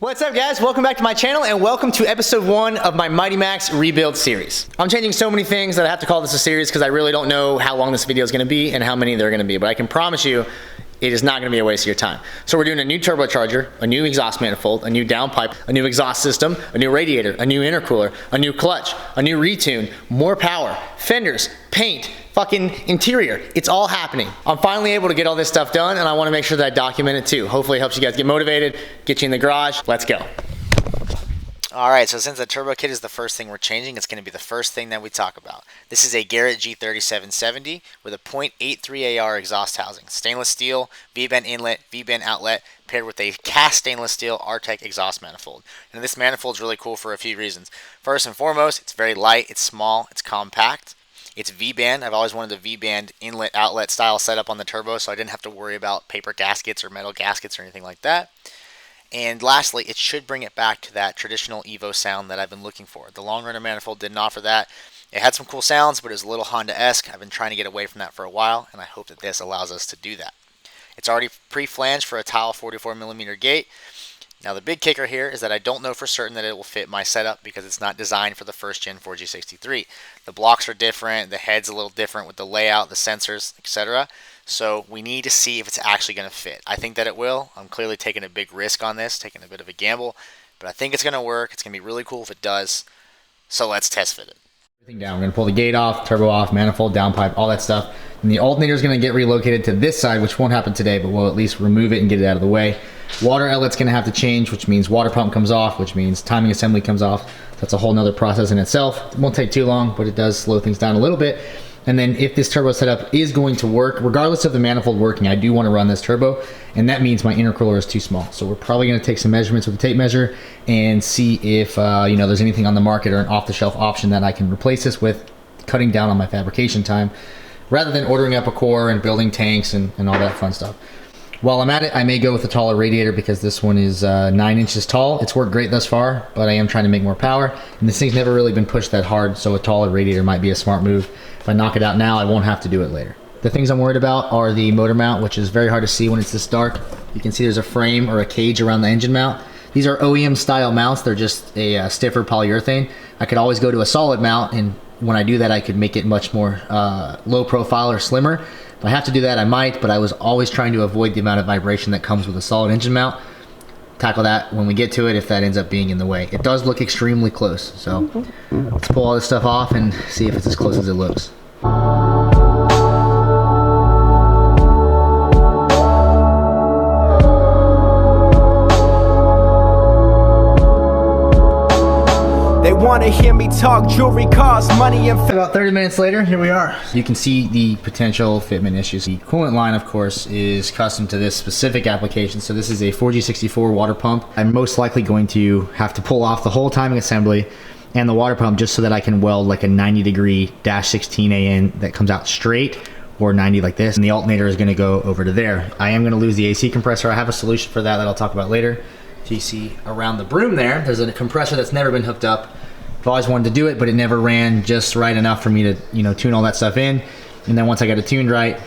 What's up guys, welcome back to my channel and welcome to episode 1 of my Mighty Max rebuild series. I'm changing so many things that I have to call this a series because I really don't know how long this video is going to be and how many there are going to be, but I can promise you it is not going to be a waste of your time. So we're doing a new turbocharger, a new exhaust manifold, a new downpipe, a new exhaust system, a new radiator, a new intercooler, a new clutch, a new retune, more power, fenders, paint, fucking interior. It's all happening. I'm finally able to get all this stuff done and I want to make sure that I document it too. Hopefully it helps you guys get motivated, get you in the garage. Let's go. Alright, so since the turbo kit is the first thing we're changing, it's going to be the first thing that we talk about. This is a Garrett G3770 with a .83 AR exhaust housing. Stainless steel, V-bend inlet, V-bend outlet, paired with a cast stainless steel Artec exhaust manifold. And this manifold is really cool for a few reasons. First and foremost, it's very light, it's small, it's compact. It's V-band. I've always wanted the V-band inlet outlet style setup on the turbo, so I didn't have to worry about paper gaskets or metal gaskets or anything like that. And lastly, it should bring it back to that traditional Evo sound that I've been looking for. The long runner manifold didn't offer that. It had some cool sounds, but it was a little Honda-esque. I've been trying to get away from that for a while, and I hope that this allows us to do that. It's already pre-flanged for a tile 44mm gate. Now the big kicker here is that I don't know for certain that it will fit my setup because it's not designed for the first gen 4G63. The blocks are different, the head's a little different with the layout, the sensors, etc. So we need to see if it's actually going to fit. I think that it will. I'm clearly taking a big risk on this, taking a bit of a gamble, but I think it's going to work. It's going to be really cool if it does. So let's test fit it. Everything down. We're going to pull the gate off, turbo off, manifold, downpipe, all that stuff. And the alternator is going to get relocated to this side, which won't happen today, but we'll at least remove it and get it out of the way. Water outlet's going to have to change, which means water pump comes off, which means timing assembly comes off. That's a whole nother process in itself. It won't take too long, but it does slow things down a little bit. And then if this turbo setup is going to work, regardless of the manifold working, I do want to run this turbo, and that means my intercooler is too small. So we're probably going to take some measurements with a tape measure and see if there's anything on the market or an off-the-shelf option that I can replace this with, cutting down on my fabrication time, rather than ordering up a core and building tanks and all that fun stuff. While I'm at it, I may go with a taller radiator because this one is 9 inches tall. It's worked great thus far, but I am trying to make more power. And this thing's never really been pushed that hard, so a taller radiator might be a smart move. If I knock it out now, I won't have to do it later. The things I'm worried about are the motor mount, which is very hard to see when it's this dark. You can see there's a frame or a cage around the engine mount. These are OEM style mounts. They're just a stiffer polyurethane. I could always go to a solid mount, and when I do that, I could make it much more low profile or slimmer. If I have to do that, I might, but I was always trying to avoid the amount of vibration that comes with a solid engine mount. Tackle that when we get to it if that ends up being in the way. It does look extremely close, so let's pull all this stuff off and see if it's as close as it looks. They want to hear me talk jewelry, cars, money, and about 30 minutes later, here we are. You can see the potential fitment issues. The coolant line, of course, is custom to this specific application. So this is a 4G64 water pump. I'm most likely going to have to pull off the whole timing assembly and the water pump just so that I can weld like a 90-degree -16 AN that comes out straight, or 90 like this, and the alternator is going to go over to there. I am going to lose the AC compressor. I have a solution for that I'll talk about later. So you see around the broom there's a compressor that's never been hooked up. I've always wanted to do it, but it never ran just right enough for me to tune all that stuff in. And then once I got it tuned right,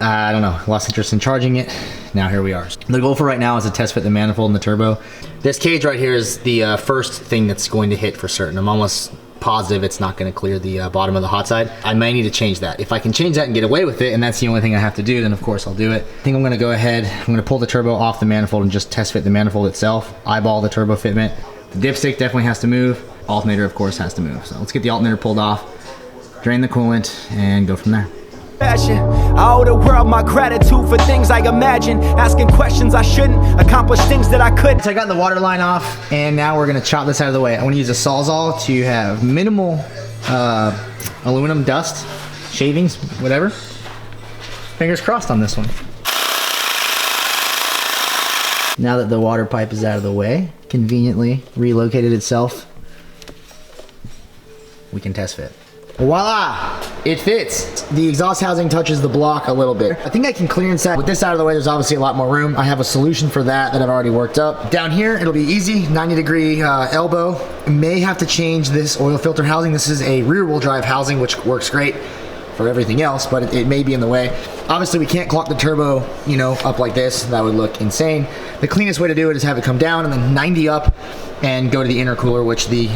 I don't know, lost interest in charging it. Now here we are. The goal for right now is to test fit the manifold and the turbo. This cage right here is the first thing that's going to hit for certain. I'm almost positive it's not going to clear the bottom of the hot side. I may need to change that. If I can change that and get away with it, and that's the only thing I have to do, then of course I'll do it. I think I'm going to go ahead, I'm going to pull the turbo off the manifold and just test fit the manifold itself, eyeball the turbo fitment. The dipstick definitely has to move. Alternator, of course, has to move. So let's get the alternator pulled off, drain the coolant, and go from there. I owe the world my gratitude for things I imagine, asking questions I shouldn't, accomplish things that I couldn't. So I got the water line off, and now we're gonna chop this out of the way. I want to use a Sawzall to have minimal aluminum dust, shavings, whatever. Fingers crossed on this one. Now that the water pipe is out of the way, conveniently relocated itself, we can test fit. Voila! It fits. The exhaust housing touches the block a little bit. I think I can clearance that. With this out of the way, there's obviously a lot more room. I have a solution for that I've already worked up. Down here, it'll be easy, 90-degree elbow. May have to change this oil filter housing. This is a rear-wheel drive housing, which works great for everything else, but it may be in the way. Obviously we can't clock the turbo, you know, up like this. That would look insane. The cleanest way to do it is have it come down and then 90 up and go to the intercooler, which the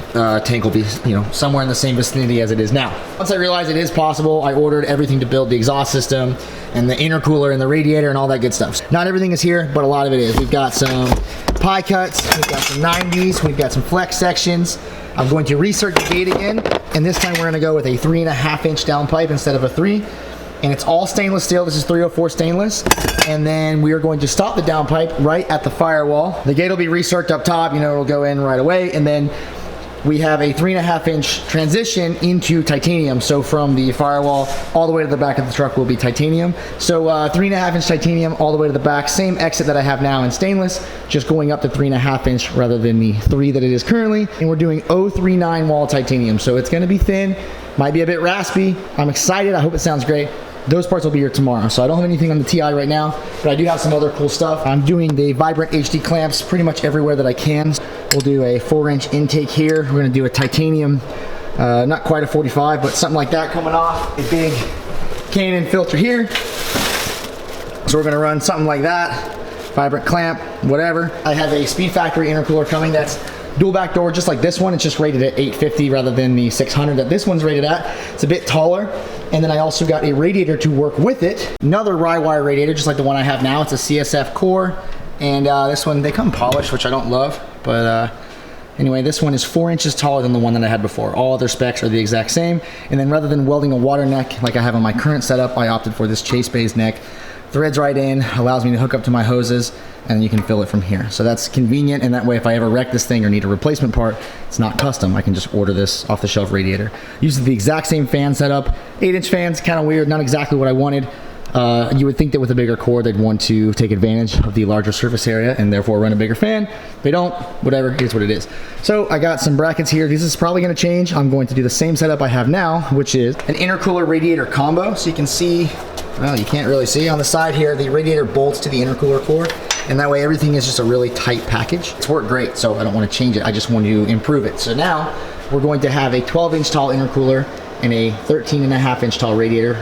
tank will be, you know, somewhere in the same vicinity as it is now. Once I realized it is possible, I ordered everything to build the exhaust system and the intercooler and the radiator and all that good stuff. Not everything is here, but a lot of it is. We've got some pie cuts, we've got some 90s, we've got some flex sections. I'm going to reinsert the gate again, and this time we're gonna go with a 3.5 inch downpipe instead of a 3. And it's all stainless steel. This is 304 stainless. And then we are going to stop the downpipe right at the firewall. The gate will be recirced up top, you know, it'll go in right away. And then we have a 3.5 inch transition into titanium. So from the firewall all the way to the back of the truck will be titanium. So 3.5 inch titanium all the way to the back. Same exit that I have now in stainless, just going up to 3.5 inch rather than the 3 that it is currently. And we're doing 039 wall titanium. So it's gonna be thin, might be a bit raspy. I'm excited, I hope it sounds great. Those parts will be here tomorrow. So I don't have anything on the TI right now, but I do have some other cool stuff. I'm doing the Vibrant HD clamps pretty much everywhere that I can. We'll do a 4-inch intake here. We're gonna do a titanium, not quite a 45, but something like that coming off. A big Canon filter here. So we're gonna run something like that. Vibrant clamp, whatever. I have a Speed Factory intercooler coming that's dual back door, just like this one. It's just rated at 850 rather than the 600 that this one's rated at. It's a bit taller. And then I also got a radiator to work with it. Another Rye-Wire radiator, just like the one I have now. It's a CSF core. And this one, they come polished, which I don't love. But anyway, this one is 4 inches taller than the one that I had before. All other specs are the exact same. And then rather than welding a water neck like I have on my current setup, I opted for this Chase Bay's neck. Threads right in, allows me to hook up to my hoses, and you can fill it from here. So that's convenient, and that way if I ever wreck this thing or need a replacement part, it's not custom. I can just order this off-the-shelf radiator. Uses the exact same fan setup. 8-inch fans, kind of weird, not exactly what I wanted. You would think that with a bigger core, they'd want to take advantage of the larger surface area and therefore run a bigger fan. They don't, whatever, here's what it is. So I got some brackets here. This is probably gonna change. I'm going to do the same setup I have now, which is an intercooler radiator combo. So you can see, well, you can't really see on the side here, the radiator bolts to the intercooler core. And that way everything is just a really tight package. It's worked great, so I don't want to change it. I just want to improve it. So now we're going to have a 12-inch tall intercooler and a 13.5-inch tall radiator,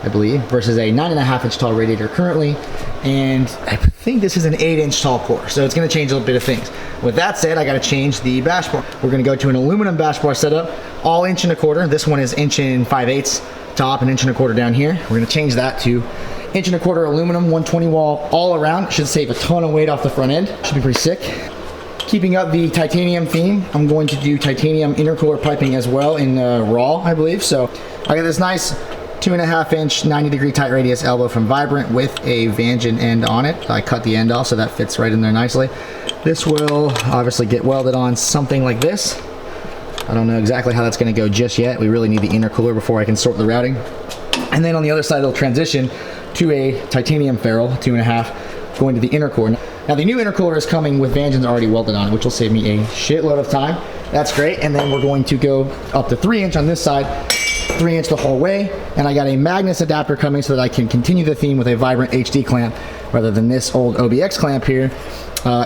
I believe, versus a 9.5-inch tall radiator currently. And I think this is an 8-inch tall core, so it's going to change a little bit of things. With that said, I got to change the bash bar. We're going to go to an aluminum bash bar setup, all 1.25 inch. This one is 1 5/8 top and 1.25 inch down here. We're going to change that to 1.25 inch aluminum, 120 wall all around. Should save a ton of weight off the front end. Should be pretty sick. Keeping up the titanium theme, I'm going to do titanium intercooler piping as well in raw, I believe. So I got this nice 2.5 inch 90-degree tight radius elbow from Vibrant with a Vangean end on it. I cut the end off so that fits right in there nicely. This will obviously get welded on something like this. I don't know exactly how that's going to go just yet. We really need the intercooler before I can sort the routing. And then on the other side, it'll transition to a titanium ferrule, 2.5, going to the intercooler. Now the new intercooler is coming with Vangeans already welded on it, which will save me a shitload of time. That's great. And then we're going to go up to 3 inch on this side, 3 inch the whole way. And I got a Magnus adapter coming so that I can continue the theme with a Vibrant HD clamp rather than this old OBX clamp here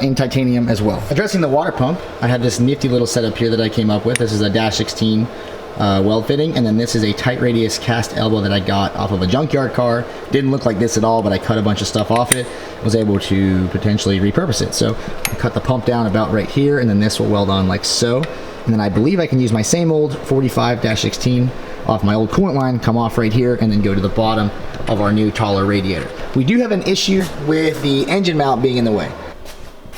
in titanium as well. Addressing the water pump, I have this nifty little setup here that I came up with. This is a -16 weld fitting, and then this is a tight radius cast elbow that I got off of a junkyard car. Didn't look like this at all, but I cut a bunch of stuff off it. Was able to potentially repurpose it. So I cut the pump down about right here, and then this will weld on like so. And then I believe I can use my same old 45-16 off my old coolant line, come off right here, and then go to the bottom of our new taller radiator. We do have an issue with the engine mount being in the way.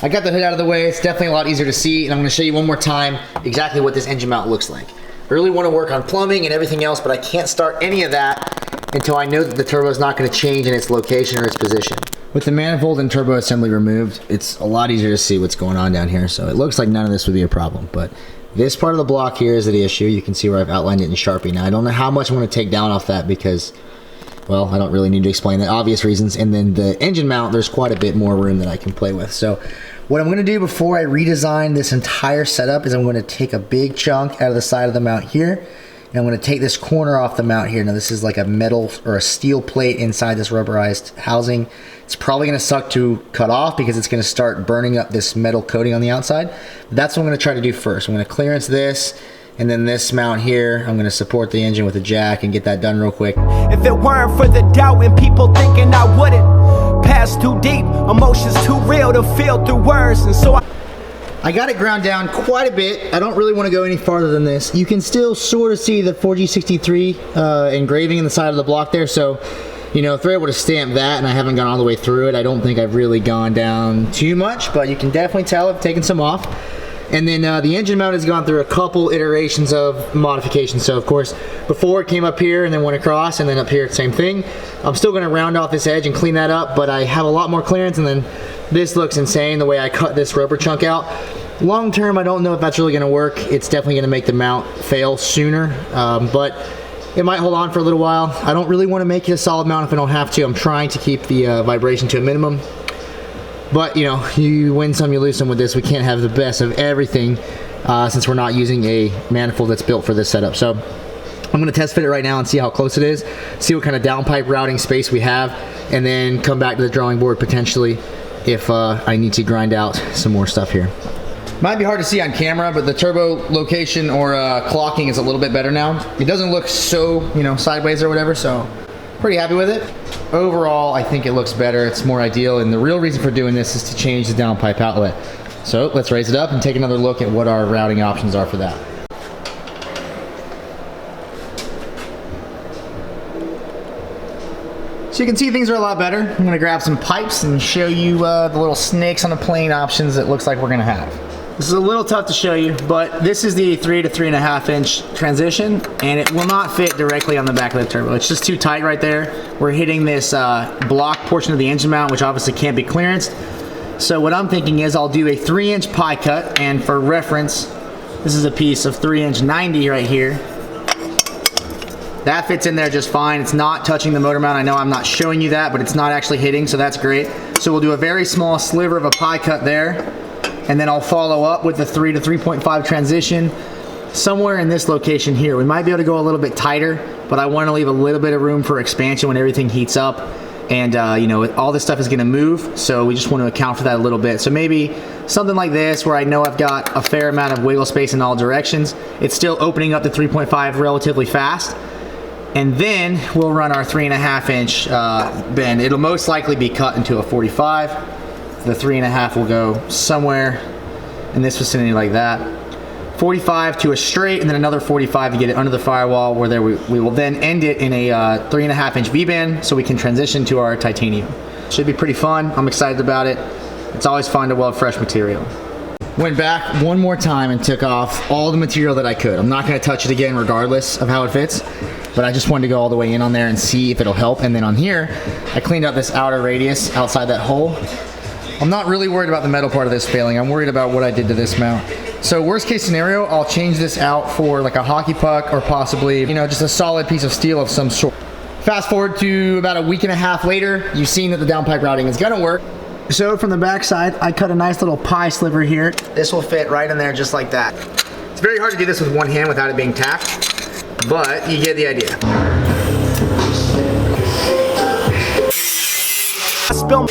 I got the hood out of the way. It's definitely a lot easier to see, and I'm going to show you one more time exactly what this engine mount looks like. I really want to work on plumbing and everything else, but I can't start any of that until I know that the turbo is not going to change in its location or its position. With the manifold and turbo assembly removed, it's a lot easier to see what's going on down here, so it looks like none of this would be a problem, but this part of the block here is the issue. You can see where I've outlined it in Sharpie. Now, I don't know how much I want to take down off that because, well, I don't really need to explain the obvious reasons. And then the engine mount, there's quite a bit more room that I can play with. So what I'm going to do before I redesign this entire setup is I'm going to take a big chunk out of the side of the mount here, and I'm going to take this corner off the mount here. Now this is like a metal or a steel plate inside this rubberized housing. It's probably going to suck to cut off because it's going to start burning up this metal coating on the outside. That's what I'm going to try to do first. I'm going to clearance this And then this mount here, I'm gonna support the engine with a jack and get that done real quick. If it weren't for the doubt and people thinking I wouldn't pass too deep, emotions too real to feel through words, and so I got it ground down quite a bit. I don't really want to go any farther than this. You can still sort of see the 4G63 engraving in the side of the block there, so you know, if they're able to stamp that and I haven't gone all the way through it, I don't think I've really gone down too much, but you can definitely tell I've taken some off. And then the engine mount has gone through a couple iterations of modifications. So of course, before it came up here and then went across, and then up here, same thing. I'm still gonna round off this edge and clean that up, but I have a lot more clearance, and then this looks insane the way I cut this rubber chunk out. Long term, I don't know if that's really gonna work. It's definitely gonna make the mount fail sooner, but it might hold on for a little while. I don't really wanna make it a solid mount if I don't have to. I'm trying to keep the vibration to a minimum. But you know, you win some, you lose some with this. We can't have the best of everything since we're not using a manifold that's built for this setup. So I'm gonna test fit it right now and see how close it is, see what kind of downpipe routing space we have, and then come back to the drawing board potentially if I need to grind out some more stuff here. Might be hard to see on camera, but the turbo location or clocking is a little bit better now. It doesn't look so, you know, sideways or whatever, so pretty happy with it. Overall, I think it looks better. It's more ideal, and the real reason for doing this is to change the downpipe outlet. So let's raise it up and take another look at what our routing options are for that. So you can see things are a lot better. I'm gonna grab some pipes and show you the little snakes on the plane options it looks like we're gonna have. This is a little tough to show you, but this is the 3 to 3.5 inch transition, and it will not fit directly on the back of the turbo. It's just too tight right there. We're hitting this block portion of the engine mount, which obviously can't be clearanced. So what I'm thinking is I'll do a 3-inch pie cut, and for reference, this is a piece of 3-inch 90 right here. That fits in there just fine. It's not touching the motor mount. I know I'm not showing you that, but it's not actually hitting, so that's great. So we'll do a very small sliver of a pie cut there, and then I'll follow up with the 3 to 3.5 transition somewhere in this location here. We might be able to go a little bit tighter, but I want to leave a little bit of room for expansion when everything heats up. And you know, all this stuff is going to move, so we just want to account for that a little bit. So maybe something like this, where I know I've got a fair amount of wiggle space in all directions. It's still opening up to 3.5 relatively fast. And then we'll run our 3.5 inch bend. It'll most likely be cut into a 45. The 3.5 will go somewhere in this vicinity like that. 45 to a straight, and then another 45 to get it under the firewall, where there we will then end it in a 3.5 inch V-bend, so we can transition to our titanium. Should be pretty fun. I'm excited about it. It's always fun to weld fresh material. Went back one more time and took off all the material that I could. I'm not gonna touch it again regardless of how it fits, but I just wanted to go all the way in on there and see if it'll help. And then on here, I cleaned out this outer radius outside that hole. I'm not really worried about the metal part of this failing. I'm worried about what I did to this mount. So worst case scenario, I'll change this out for like a hockey puck, or possibly, you know, just a solid piece of steel of some sort. Fast forward to about a week and a half later, you've seen that the downpipe routing is gonna work. So from the back side, I cut a nice little pie sliver here. This will fit right in there just like that. It's very hard to do this with one hand without it being tapped, but you get the idea. I spill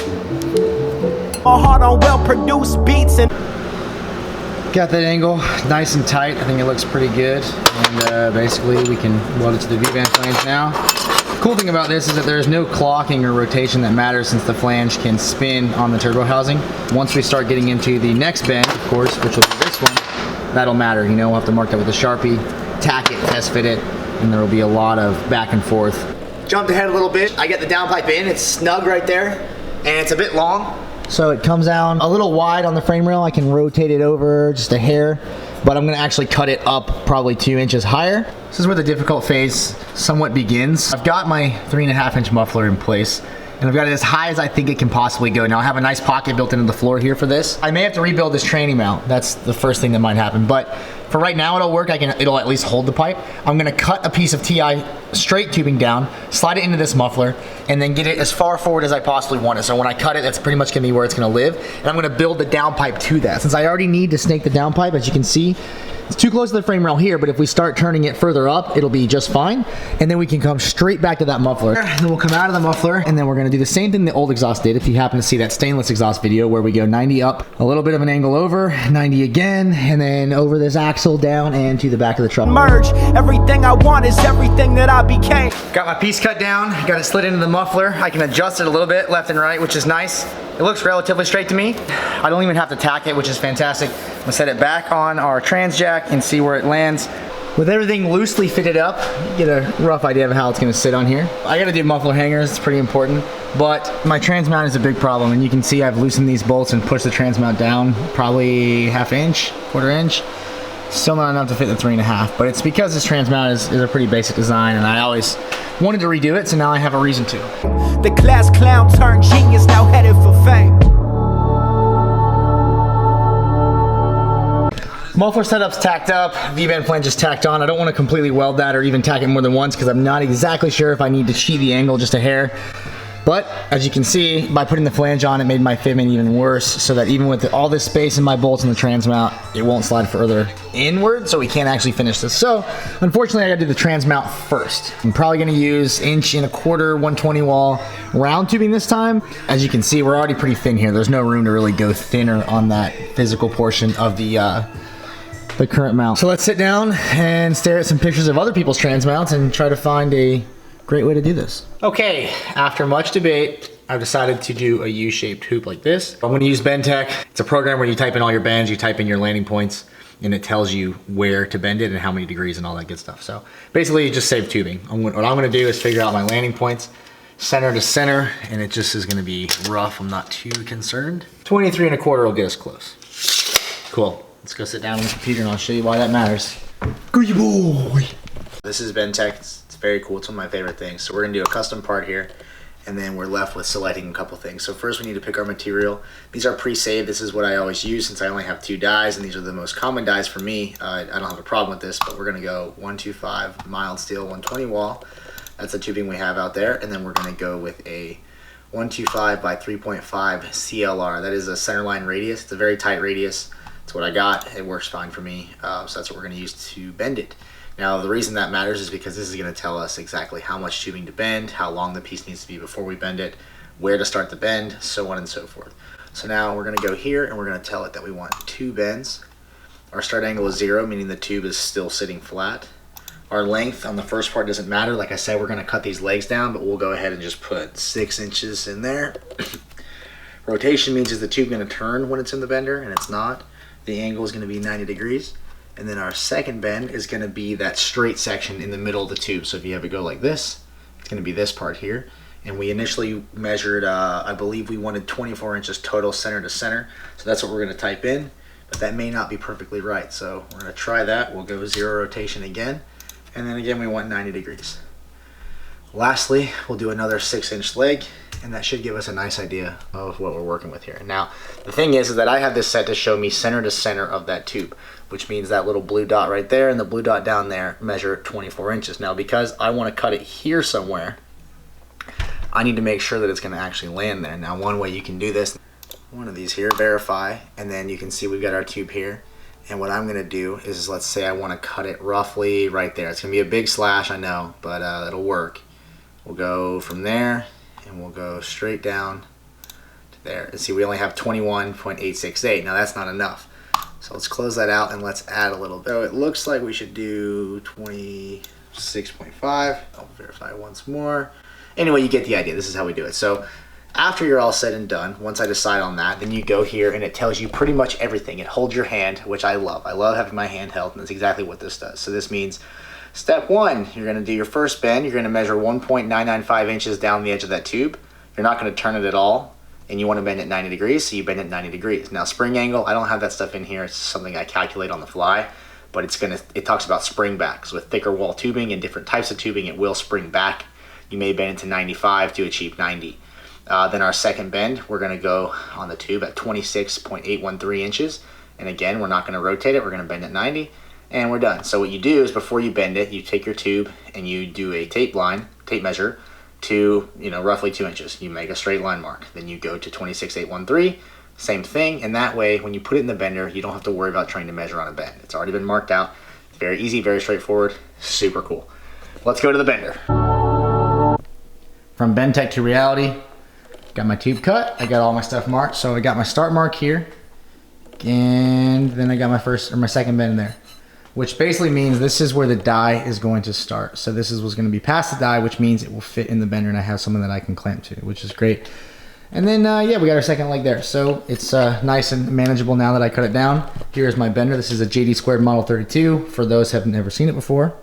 my heart on well-produced beats and Got that angle nice and tight. I think it looks pretty good. And basically we can weld it to the V-band flange now. Cool thing about this is that there's no clocking or rotation that matters, since the flange can spin on the turbo housing. Once we start getting into the next bend, of course, which will be this one, that'll matter. You know, we'll have to mark that with a Sharpie, tack it, test fit it, and there will be a lot of back and forth. Jumped ahead a little bit. I get the downpipe in. It's snug right there, and it's a bit long. So it comes down a little wide on the frame rail. I can rotate it over just a hair, but I'm gonna actually cut it up probably 2 inches higher. This is where the difficult phase somewhat begins. I've got my 3.5 inch muffler in place, and I've got it as high as I think it can possibly go. Now I have a nice pocket built into the floor here for this. I may have to rebuild this tranny mount. That's the first thing that might happen, but for right now it'll work. It'll at least hold the pipe. I'm gonna cut a piece of TI straight tubing down, slide it into this muffler, and then get it as far forward as I possibly want it. So when I cut it, that's pretty much gonna be where it's gonna live. And I'm gonna build the downpipe to that. Since I already need to snake the downpipe, as you can see, It's too close to the frame rail here, but if we start turning it further up, it'll be just fine. And then we can come straight back to that muffler. And then we'll come out of the muffler, and then we're gonna do the same thing the old exhaust did. If you happen to see that stainless exhaust video where we go 90 up, a little bit of an angle over, 90 again, and then over this axle down and to the back of the truck. Merge, everything I want is everything that I became. Got my piece cut down, got it slid into the muffler. I can adjust it a little bit left and right, which is nice. It looks relatively straight to me. I don't even have to tack it, which is fantastic. I'm gonna set it back on our trans jack and see where it lands. With everything loosely fitted up, you get a rough idea of how it's gonna sit on here. I gotta do muffler hangers, it's pretty important, but my trans mount is a big problem, and you can see I've loosened these bolts and pushed the trans mount down probably ½ inch, quarter inch. Still not enough to fit the 3.5, but it's because this trans mount is a pretty basic design, and I always wanted to redo it, so now I have a reason to. The class clown turned genius, now headed for fame. Muffler setup's tacked up, V-band flange is tacked on. I don't want to completely weld that or even tack it more than once because I'm not exactly sure if I need to cheat the angle just a hair. But as you can see, by putting the flange on, it made my fitment even worse, so that even with all this space in my bolts and the trans mount, it won't slide further inward, so we can't actually finish this. So unfortunately, I gotta do the trans mount first. I'm probably gonna use 1.25" 120 wall round tubing this time. As you can see, we're already pretty thin here. There's no room to really go thinner on that physical portion of the current mount. So let's sit down and stare at some pictures of other people's trans mounts and try to find a great way to do this. Okay, after much debate, I've decided to do a U-shaped hoop like this. I'm gonna use BendTech. It's a program where you type in all your bends, you type in your landing points, and it tells you where to bend it and how many degrees and all that good stuff. So basically you just save tubing. What I'm gonna do is figure out my landing points, center to center, and it just is gonna be rough. I'm not too concerned. 23.25 will get us close. Cool. Let's go sit down on the computer and I'll show you why that matters. Good boy. This is BendTech. It's very cool. It's one of my favorite things. So we're gonna do a custom part here, and then we're left with selecting a couple things. So first we need to pick our material. These are pre-saved. This is what I always use since I only have 2 dies, and these are the most common dies for me. I don't have a problem with this, but we're gonna go 125 mild steel 120 wall. That's the tubing we have out there, and then we're gonna go with a 125 by 3.5 CLR. That is a centerline radius. It's a very tight radius. That's what I got. It works fine for me. So that's what we're gonna use to bend it. Now the reason that matters is because this is gonna tell us exactly how much tubing to bend, how long the piece needs to be before we bend it, where to start the bend, so on and so forth. So now we're gonna go here and we're gonna tell it that we want 2 bends. Our start angle is 0, meaning the tube is still sitting flat. Our length on the first part doesn't matter. Like I said, we're gonna cut these legs down, but we'll go ahead and just put 6 inches in there. Rotation means is the tube gonna turn when it's in the bender, and it's not. The angle is gonna be 90 degrees. And then our second bend is gonna be that straight section in the middle of the tube. So if you have it go like this, it's gonna be this part here. And we initially measured, I believe we wanted 24 inches total center to center. So that's what we're gonna type in, but that may not be perfectly right. So we're gonna try that. We'll go 0 rotation again. And then again, we want 90 degrees. Lastly, we'll do another 6-inch leg, and that should give us a nice idea of what we're working with here. Now, the thing is that I have this set to show me center to center of that tube, which means that little blue dot right there and the blue dot down there measure 24 inches. Now, because I want to cut it here somewhere, I need to make sure that it's going to actually land there. Now, one way you can do this, one of these here, verify, and then you can see we've got our tube here. And what I'm going to do is, let's say I want to cut it roughly right there. It's going to be a big slash, I know, but it'll work. We'll go from there, and we'll go straight down to there. And see, we only have 21.868. Now, that's not enough. So let's close that out, and let's add a little bit. So it looks like we should do 26.5. I'll verify once more. Anyway, you get the idea. This is how we do it. So after you're all said and done, once I decide on that, then you go here, and it tells you pretty much everything. It holds your hand, which I love. I love having my hand held, and that's exactly what this does. So this means step 1, you're going to do your first bend. You're going to measure 1.995 inches down the edge of that tube. You're not going to turn it at all, and you want to bend it 90 degrees, so you bend it 90 degrees. Now, spring angle, I don't have that stuff in here. It's something I calculate on the fly, but it talks about spring backs. With thicker wall tubing and different types of tubing, it will spring back. You may bend it to 95 to achieve 90. Then our second bend, we're going to go on the tube at 26.813 inches. And again, we're not going to rotate it. We're going to bend it 90, and we're done. So what you do is, before you bend it, you take your tube and you do a tape measure to, roughly 2 inches. You make a straight line mark. Then you go to 26.813, same thing. And that way, when you put it in the bender, you don't have to worry about trying to measure on a bend. It's already been marked out. Very easy, very straightforward, super cool. Let's go to the bender. From Bend Tech to Reality, got my tube cut. I got all my stuff marked. So I got my start mark here, and then I got my second bend there, which basically means this is where the die is going to start. So this is what's going to be past the die, which means it will fit in the bender, and I have something that I can clamp to, which is great. And then, yeah, we got our second leg there. So it's nice and manageable now that I cut it down. Here's my bender. This is a JD Squared Model 32, for those who have never seen it before.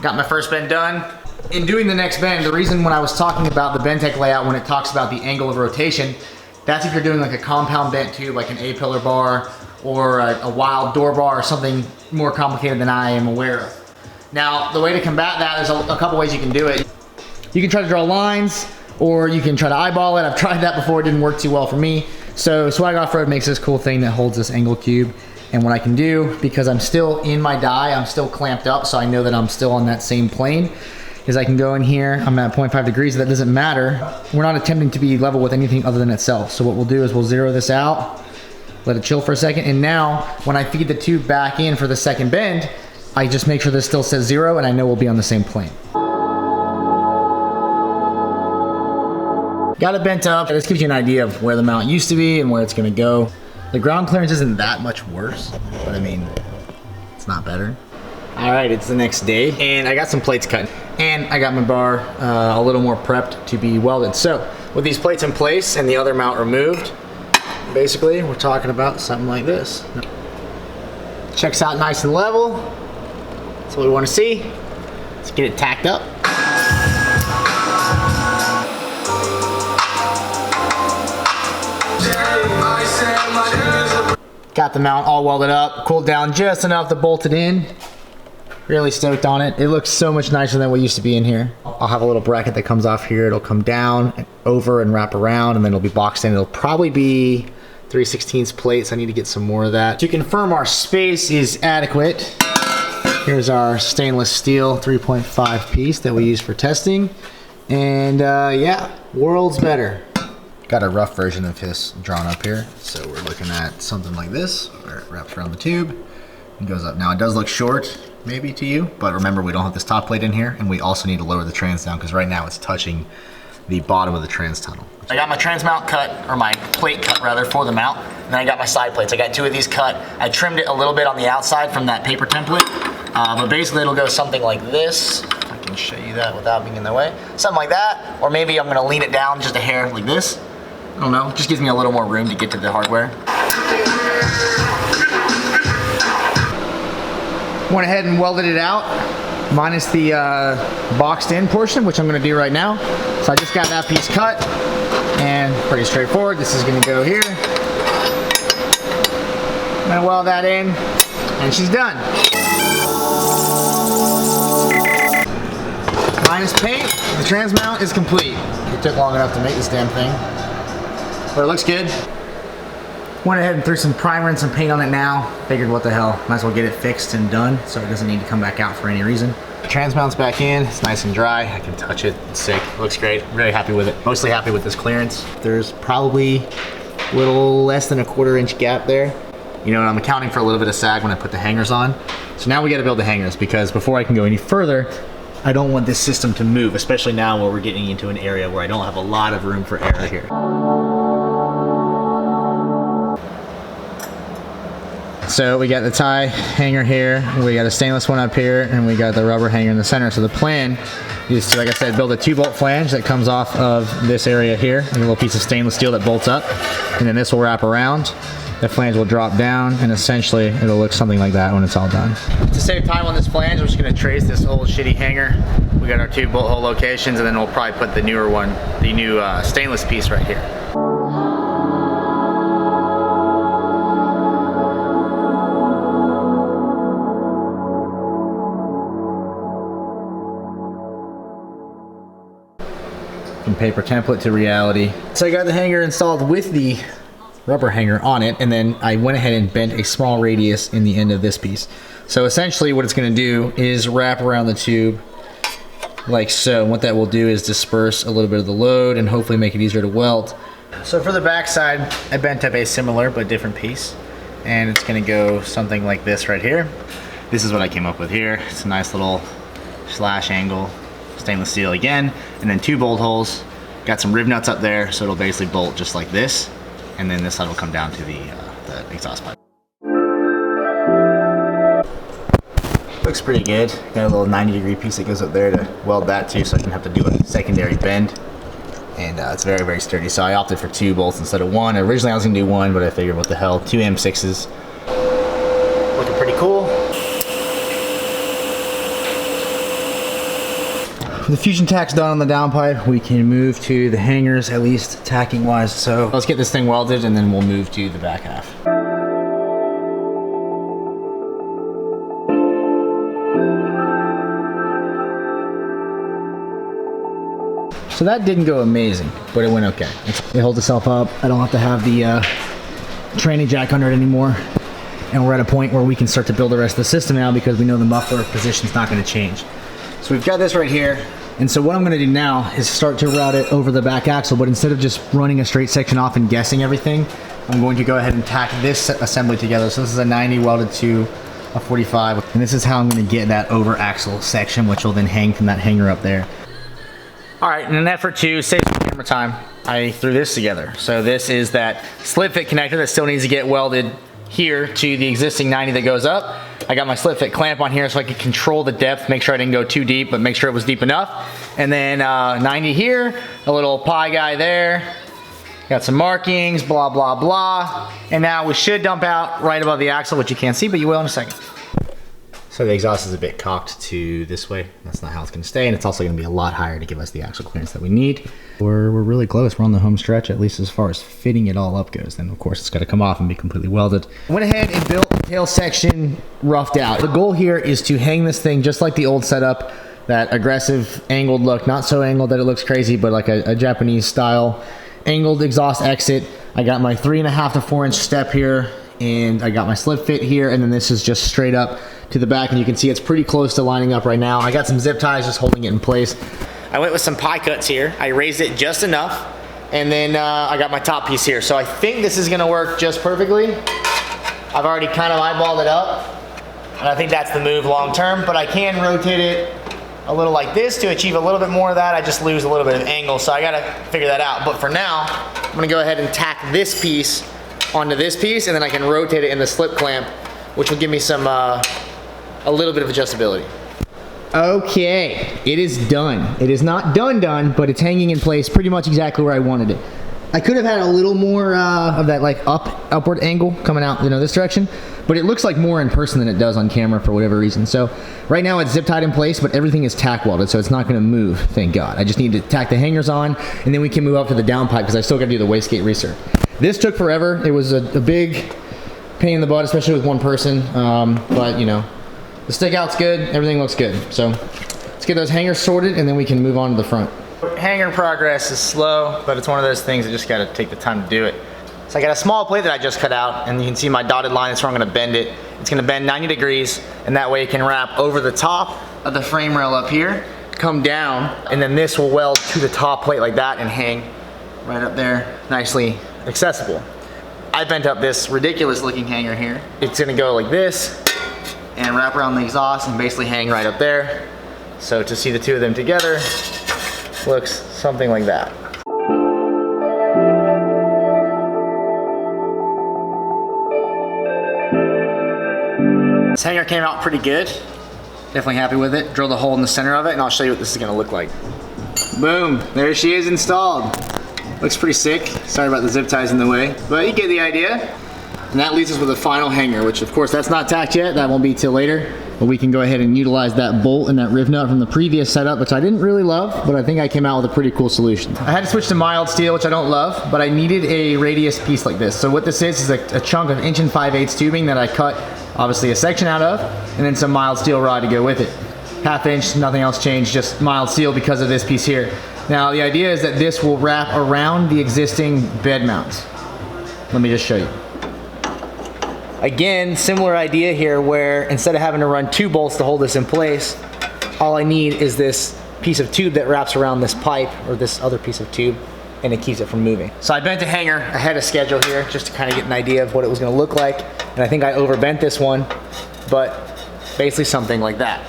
Got my first bend done. In doing the next bend, the reason when I was talking about the Bend Tech layout, when it talks about the angle of rotation, that's if you're doing like a compound bent tube, like an A-pillar bar or a wild door bar or something more complicated than I am aware of. Now, the way to combat that, there's a couple ways you can do it. You can try to draw lines, or you can try to eyeball it. I've tried that before, it didn't work too well for me. So Swag Off-Road makes this cool thing that holds this angle cube. And what I can do, because I'm still in my die, I'm still clamped up, so I know that I'm still on that same plane, is I can go in here, I'm at 0.5 degrees, that doesn't matter. We're not attempting to be level with anything other than itself. So what we'll do is we'll zero this out, let it chill for a second, and now when I feed the tube back in for the second bend, I just make sure this still says 0 and I know we'll be on the same plane. Got it bent up. This gives you an idea of where the mount used to be and where it's gonna go. The ground clearance isn't that much worse, but I mean, it's not better. All right, it's the next day, and I got some plates cut, and I got my bar a little more prepped to be welded. So, with these plates in place and the other mount removed, basically, we're talking about something like this. Checks out nice and level. That's what we want to see. Let's get it tacked up. Got the mount all welded up, cooled down just enough to bolt it in. Really stoked on it. It looks so much nicer than what used to be in here. I'll have a little bracket that comes off here. It'll come down and over and wrap around, and then it'll be boxed in. It'll probably be 3/16 plates. I need to get some more of that. To confirm our space is adequate, here's our stainless steel 3.5 piece that we use for testing. And yeah, world's better. Got a rough version of his drawn up here. So we're looking at something like this, where it wraps around the tube and goes up. Now it does look short, maybe to you, but remember we don't have this top plate in here, and we also need to lower the trans down because right now it's touching the bottom of the trans tunnel. I got my trans mount cut, or my plate cut rather, for the mount, and then I got my side plates. I got 2 of these cut. I trimmed it a little bit on the outside from that paper template, but basically it'll go something like this. If I can show you that without being in the way. Something like that, or maybe I'm gonna lean it down just a hair like this. I don't know, just gives me a little more room to get to the hardware. Went ahead and welded it out, minus the boxed in portion, which I'm gonna do right now. So I just got that piece cut, and pretty straightforward. This is gonna go here. I'm gonna weld that in, and she's done. Minus paint, the trans mount is complete. It took long enough to make this damn thing, but it looks good. Went ahead and threw some primer and some paint on it now. Figured what the hell, might as well get it fixed and done so it doesn't need to come back out for any reason. The trans mount's back in, it's nice and dry. I can touch it, it's sick, it looks great. I'm really happy with it. Mostly happy with this clearance. There's probably a little less than a 1/4 inch gap there. You know, and I'm accounting for a little bit of sag when I put the hangers on. So now we gotta build the hangers, because before I can go any further, I don't want this system to move, especially now where we're getting into an area where I don't have a lot of room for error here. So we got the tie hanger here, we got a stainless one up here, and we got the rubber hanger in the center. So the plan is to, like I said, build a 2-bolt flange that comes off of this area here, and a little piece of stainless steel that bolts up, and then this will wrap around. The flange will drop down, and essentially it'll look something like that when it's all done. To save time on this flange, we're just gonna trace this old shitty hanger. We got our 2 bolt hole locations, and then we'll probably put the newer one, the new stainless piece right here. From paper template to reality. So I got the hanger installed with the rubber hanger on it, and then I went ahead and bent a small radius in the end of this piece. So essentially what it's going to do is wrap around the tube like so. And what that will do is disperse a little bit of the load and hopefully make it easier to weld. So for the back side, I bent up a similar but different piece, and it's gonna go something like this right here. This is what I came up with here. It's a nice little slash angle, stainless steel again, and then 2 bolt holes. Got some rib nuts up there, so it'll basically bolt just like this, and then this side will come down to the exhaust pipe. Looks pretty good. Got a little 90-degree piece that goes up there to weld that too, so I can have to do a secondary bend. And it's very, very sturdy. So I opted for 2 bolts instead of 1. Originally I was gonna do 1, but I figured what the hell, 2 M6s. Looking pretty cool. The fusion tack's done on the downpipe. We can move to the hangers, at least tacking wise. So let's get this thing welded and then we'll move to the back half. So that didn't go amazing, but it went okay. It holds itself up. I don't have to have the tranny jack under it anymore. And we're at a point where we can start to build the rest of the system now because we know the muffler position's not gonna change. So we've got this right here. And so what I'm gonna do now is start to route it over the back axle, but instead of just running a straight section off and guessing everything, I'm going to go ahead and tack this assembly together. So this is a 90 welded to a 45. And this is how I'm gonna get that over axle section, which will then hang from that hanger up there. All right, in an effort to save some camera time, I threw this together. So this is that slip fit connector that still needs to get welded here to the existing 90 that goes up. I got my slip fit clamp on here so I could control the depth, make sure I didn't go too deep, but make sure it was deep enough. And then 90 here, a little pie guy there. Got some markings, blah, blah, blah. And now we should dump out right above the axle, which you can't see, but you will in a second. So the exhaust is a bit cocked to this way. That's not how it's gonna stay, and it's also gonna be a lot higher to give us the axle clearance that we need. We're really close, we're on the home stretch, at least as far as fitting it all up goes. Then of course it's gotta come off and be completely welded. I went ahead and built the tail section roughed out. The goal here is to hang this thing just like the old setup, that aggressive angled look, not so angled that it looks crazy, but like a Japanese style angled exhaust exit. I got my 3.5 to 4 inch step here, and I got my slip fit here, and then this is just straight up to the back, and you can see it's pretty close to lining up right now. I got some zip ties just holding it in place. I went with some pie cuts here. I raised it just enough, and then I got my top piece here. So I think this is gonna work just perfectly. I've already kind of eyeballed it up, and I think that's the move long term, but I can rotate it a little like this to achieve a little bit more of that. I just lose a little bit of angle, so I gotta figure that out. But for now, I'm gonna go ahead and tack this piece onto this piece, and then I can rotate it in the slip clamp, which will give me some a little bit of adjustability. Okay, it is done. It is not done, but it's hanging in place pretty much exactly where I wanted it. I could have had a little more of that like upward angle coming out, you know, this direction, but it looks like more in person than it does on camera for whatever reason. So right now it's zip tied in place, but everything is tack welded, so it's not gonna move, thank God. I just need to tack the hangers on, and then we can move up to the downpipe because I still gotta do the wastegate resert. This took forever. It was a big pain in the butt, especially with one person, but you know, the stick out's good, everything looks good. So let's get those hangers sorted and then we can move on to the front. Hanger progress is slow, but it's one of those things that just gotta take the time to do it. So I got a small plate that I just cut out, and you can see my dotted line, that's where I'm gonna bend it. It's gonna bend 90 degrees, and that way it can wrap over the top of the frame rail up here, come down, and then this will weld to the top plate like that and hang right up there, nicely accessible. I bent up this ridiculous looking hanger here. It's gonna go like this, and wrap around the exhaust and basically hang right up there. So to see the two of them together, looks something like that. This hanger came out pretty good. Definitely happy with it. Drilled a hole in the center of it, and I'll show you what this is gonna look like. Boom, there she is installed. Looks pretty sick. Sorry about the zip ties in the way, but you get the idea. And that leaves us with a final hanger, which of course that's not tacked yet, that won't be till later. But we can go ahead and utilize that bolt and that riv nut from the previous setup, which I didn't really love, but I think I came out with a pretty cool solution. I had to switch to mild steel, which I don't love, but I needed a radius piece like this. So what this is a chunk of 1 5/8 tubing that I cut obviously a section out of, and then some mild steel rod to go with it. 1/2 inch, nothing else changed, just mild steel because of this piece here. Now the idea is that this will wrap around the existing bed mounts. Let me just show you. Again, similar idea here where instead of having to run 2 bolts to hold this in place, all I need is this piece of tube that wraps around this pipe or this other piece of tube, and it keeps it from moving. So I bent the hanger ahead of schedule here just to kind of get an idea of what it was gonna look like. And I think I overbent this one, but basically something like that.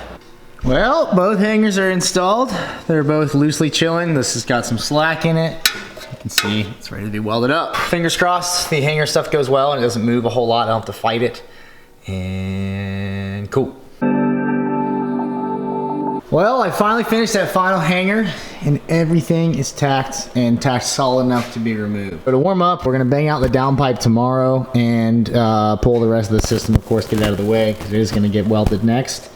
Well, both hangers are installed. They're both loosely chilling. This has got some slack in it. You can see it's ready to be welded up. Fingers crossed the hanger stuff goes well and it doesn't move a whole lot. I don't have to fight it. And cool. Well, I finally finished that final hanger and everything is tacked and tacked solid enough to be removed. But to warm up, we're gonna bang out the downpipe tomorrow and pull the rest of the system, of course, get it out of the way because it is gonna get welded next.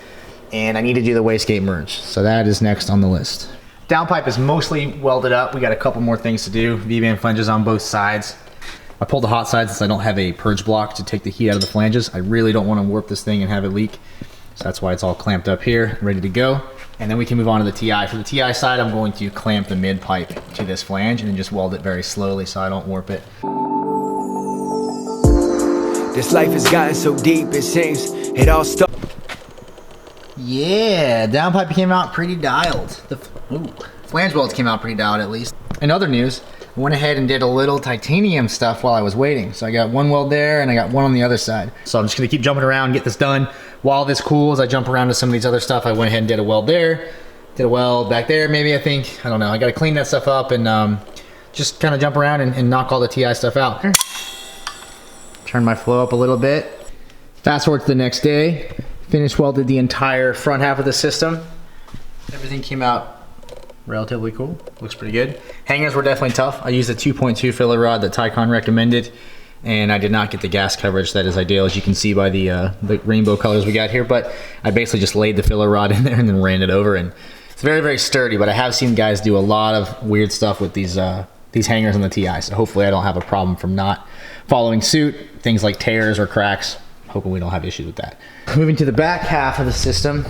And I need to do the wastegate merge. So that is next on the list. Downpipe is mostly welded up. We got a couple more things to do. V-band flanges on both sides. I pulled the hot side since I don't have a purge block to take the heat out of the flanges. I really don't want to warp this thing and have it leak. So that's why it's all clamped up here, ready to go. And then we can move on to the TI. For the TI side, I'm going to clamp the mid pipe to this flange and then just weld it very slowly so I don't warp it. This life has gotten so deep, it seems it all started. Yeah, downpipe came out pretty dialed. The flange welds came out pretty dialed at least. In other news, I went ahead and did a little titanium stuff while I was waiting. So I got one weld there and I got one on the other side. So I'm just gonna keep jumping around, get this done. While this cools, I jump around to some of these other stuff. I went ahead and did a weld there, did a weld back there maybe, I think. I don't know, I gotta clean that stuff up and just kind of jump around and knock all the TI stuff out. Turn my flow up a little bit. Fast forward to the next day. Finished welded the entire front half of the system. Everything came out relatively cool. Looks pretty good. Hangers were definitely tough. I used a 2.2 filler rod that Tycon recommended, and I did not get the gas coverage that is ideal, as you can see by the rainbow colors we got here. But I basically just laid the filler rod in there and then ran it over, and it's very, very sturdy. But I have seen guys do a lot of weird stuff with these hangers on the TI. So hopefully I don't have a problem from not following suit. Things like tears or cracks. Hoping we don't have issues with that. Moving to the back half of the system,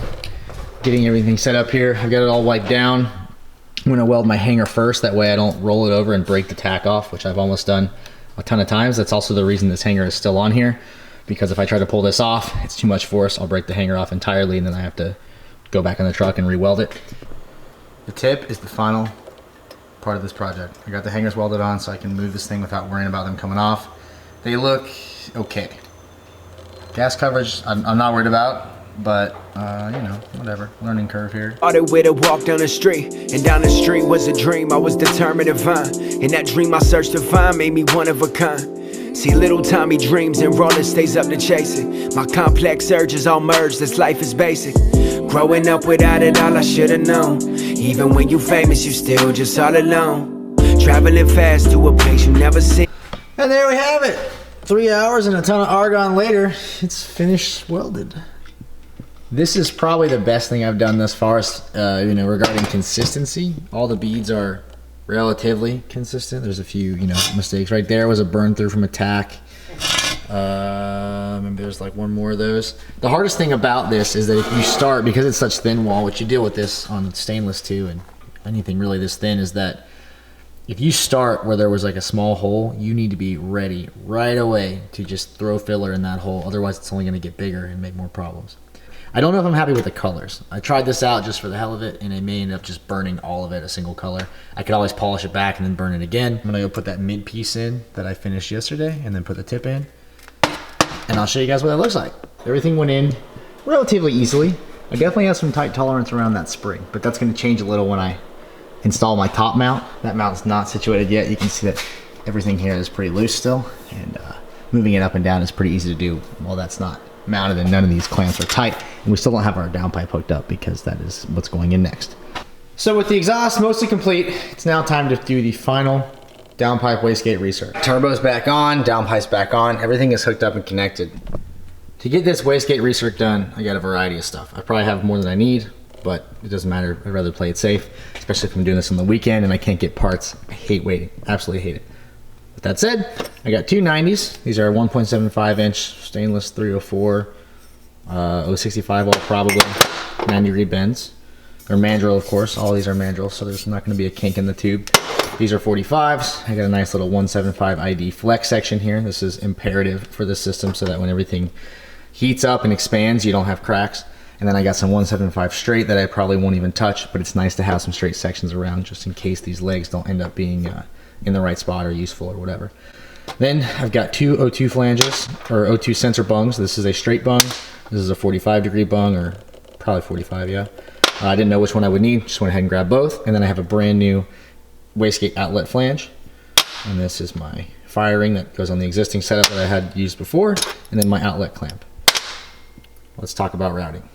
getting everything set up here. I've got it all wiped down. I'm gonna weld my hanger first, that way I don't roll it over and break the tack off, which I've almost done a ton of times. That's also the reason this hanger is still on here, because if I try to pull this off, it's too much force. I'll break the hanger off entirely and then I have to go back in the truck and re-weld it. The tip is the final part of this project. I got the hangers welded on so I can move this thing without worrying about them coming off. They look okay. Gas coverage, I'm not worried about, but you know, whatever. Learning curve here. Started with a walk down the street, and down the street was a dream I was determined to find. And that dream I searched to find made me one of a kind. See, little Tommy dreams and roller stays up to chasing. My complex urges all merged, this life is basic. Growing up without it all I should've known. Even when you famous, you still just all alone. Traveling fast to a place you never seen. And there we have it. 3 hours and a ton of argon later, it's finished welded. This is probably the best thing I've done thus far, you know, regarding consistency. All the beads are relatively consistent. There's a few, you know, mistakes. Right there was a burn through from a tack. Maybe there's like one more of those. The hardest thing about this is that if you start, because it's such thin wall, which you deal with this on stainless too, and anything really this thin, is that if you start where there was like a small hole, you need to be ready right away to just throw filler in that hole. Otherwise, it's only gonna get bigger and make more problems. I don't know if I'm happy with the colors. I tried this out just for the hell of it, and I may end up just burning all of it a single color. I could always polish it back and then burn it again. I'm gonna go put that mid piece in that I finished yesterday and then put the tip in. And I'll show you guys what that looks like. Everything went in relatively easily. I definitely have some tight tolerance around that spring, but that's gonna change a little when I install my top mount. That mount's not situated yet. You can see that everything here is pretty loose still, and moving it up and down is pretty easy to do while that's not mounted and none of these clamps are tight. And we still don't have our downpipe hooked up because that is what's going in next. So with the exhaust mostly complete, it's now time to do the final downpipe wastegate recirc. Turbo's back on, downpipe's back on, everything is hooked up and connected. To get this wastegate recirc done, I got a variety of stuff. I probably have more than I need, but it doesn't matter. I'd rather play it safe, especially if I'm doing this on the weekend and I can't get parts. I hate waiting, absolutely hate it. With that said, I got two 90s. These are 1.75 inch stainless 304, 065 all probably, 90-degree bends. They're mandrel, of course. All these are mandrel, so there's not gonna be a kink in the tube. These are 45s. I got a nice little 175 ID flex section here. This is imperative for this system so that when everything heats up and expands, you don't have cracks. And then I got some 175 straight that I probably won't even touch, but it's nice to have some straight sections around just in case these legs don't end up being in the right spot or useful or whatever. Then I've got two O2 flanges, or O2 sensor bungs. This is a straight bung. This is a 45-degree bung, or probably 45, yeah. I didn't know which one I would need, just went ahead and grabbed both. And then I have a brand new wastegate outlet flange. And this is my fire ring that goes on the existing setup that I had used before, and then my outlet clamp. Let's talk about routing.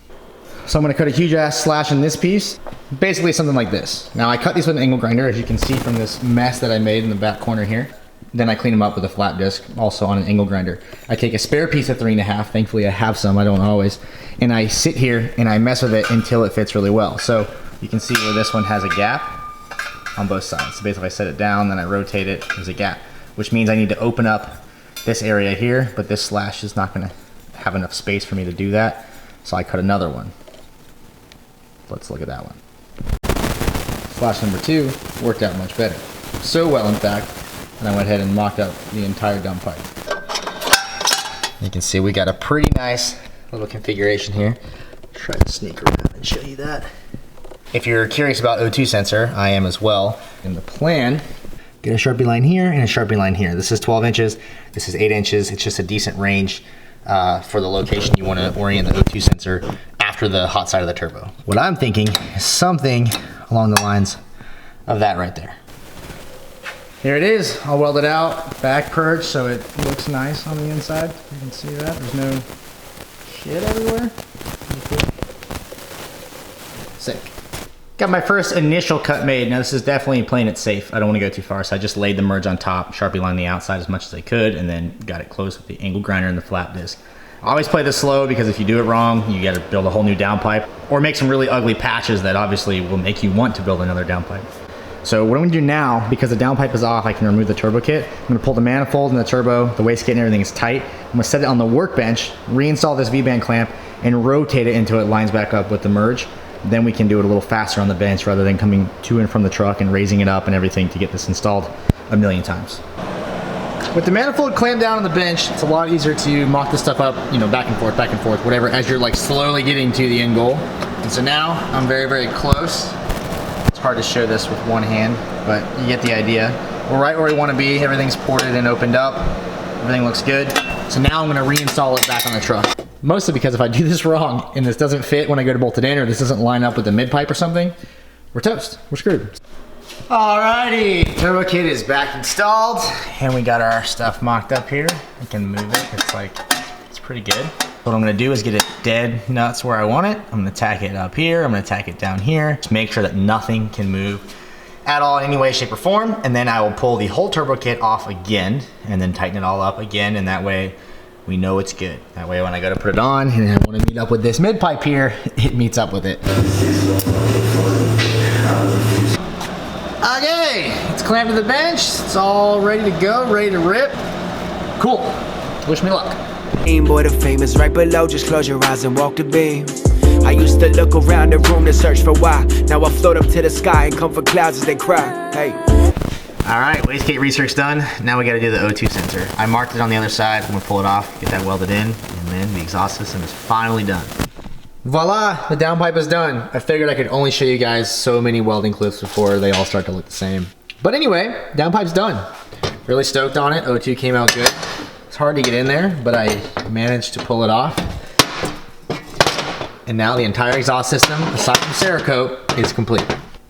So I'm gonna cut a huge ass slash in this piece, basically something like this. Now I cut these with an angle grinder, as you can see from this mess that I made in the back corner here. Then I clean them up with a flat disc, also on an angle grinder. I take a spare piece of 3.5, thankfully I have some, I don't always, and I sit here and I mess with it until it fits really well. So you can see where this one has a gap on both sides. So basically I set it down, then I rotate it, there's a gap, which means I need to open up this area here, but this slash is not gonna have enough space for me to do that. So I cut another one. Let's look at that one. Slash number 2 worked out much better. So well, in fact, and I went ahead and mocked up the entire dump pipe. You can see we got a pretty nice little configuration here. Try to sneak around and show you that. If you're curious about O2 sensor, I am as well. In the plan, get a Sharpie line here and a Sharpie line here. This is 12 inches, this is 8 inches. It's just a decent range for the location you want to orient the O2 sensor after the hot side of the turbo. What I'm thinking is something along the lines of that right there. Here it is, all welded out, back purged, so it looks nice on the inside. You can see that, there's no shit everywhere. Sick. Got my first initial cut made. Now this is definitely playing it safe. I don't want to go too far, so I just laid the merge on top, Sharpie lined the outside as much as I could, and then got it close with the angle grinder and the flat disc. I always play this slow because if you do it wrong, you got to build a whole new downpipe, or make some really ugly patches that obviously will make you want to build another downpipe. So what I'm gonna do now, because the downpipe is off, I can remove the turbo kit. I'm gonna pull the manifold and the turbo, the wastegate and everything is tight. I'm gonna set it on the workbench, reinstall this V-band clamp, and rotate it until it lines back up with the merge. Then we can do it a little faster on the bench rather than coming to and from the truck and raising it up and everything to get this installed a million times. With the manifold clamped down on the bench, it's a lot easier to mock this stuff up, you know, back and forth, whatever, as you're like slowly getting to the end goal. And so now I'm very, very close. It's hard to show this with one hand, but you get the idea. We're right where we want to be. Everything's ported and opened up. Everything looks good. So now I'm going to reinstall it back on the truck. Mostly because if I do this wrong and this doesn't fit when I go to bolt it in, or this doesn't line up with the mid pipe or something, we're toast. We're screwed. Alrighty, turbo kit is back installed, and we got our stuff mocked up here. I can move it. It's pretty good. What I'm gonna do is get it dead nuts where I want it. I'm gonna tack it up here. I'm gonna tack it down here. Just make sure that nothing can move at all in any way, shape, or form. And then I will pull the whole turbo kit off again and then tighten it all up again. And that way we know it's good. That way when I go to put it on and I wanna meet up with this mid pipe here, it meets up with it. Okay, it's clamped to the bench. It's all ready to go, ready to rip. Cool, wish me luck. Boy, the fame is right below, just close your eyes and walk the beam. I used to look around the room to search for why. Now I float up to the sky and come for clouds as they cry. Hey. All right, wastegate research done. Now we gotta do the O2 sensor. I marked it on the other side. I'm gonna pull it off, get that welded in, and then the exhaust system is finally done. Voila, the downpipe is done. I figured I could only show you guys so many welding clips before they all start to look the same. But anyway, downpipe's done. Really stoked on it. O2 came out good. It's hard to get in there, but I managed to pull it off. And now the entire exhaust system, aside from Cerakote, is complete.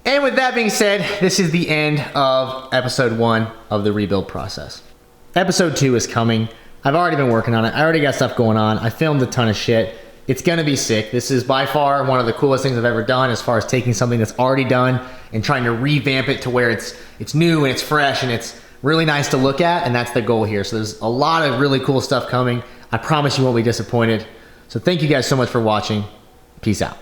And with that being said, this is the end of episode 1 of the rebuild process. Episode 2 is coming. I've already been working on it. I already got stuff going on. I filmed a ton of shit. It's gonna be sick. This is by far one of the coolest things I've ever done as far as taking something that's already done and trying to revamp it to where it's new and it's fresh and it's really nice to look at, and that's the goal here. So there's a lot of really cool stuff coming. I promise you won't be disappointed. So thank you guys so much for watching. Peace out.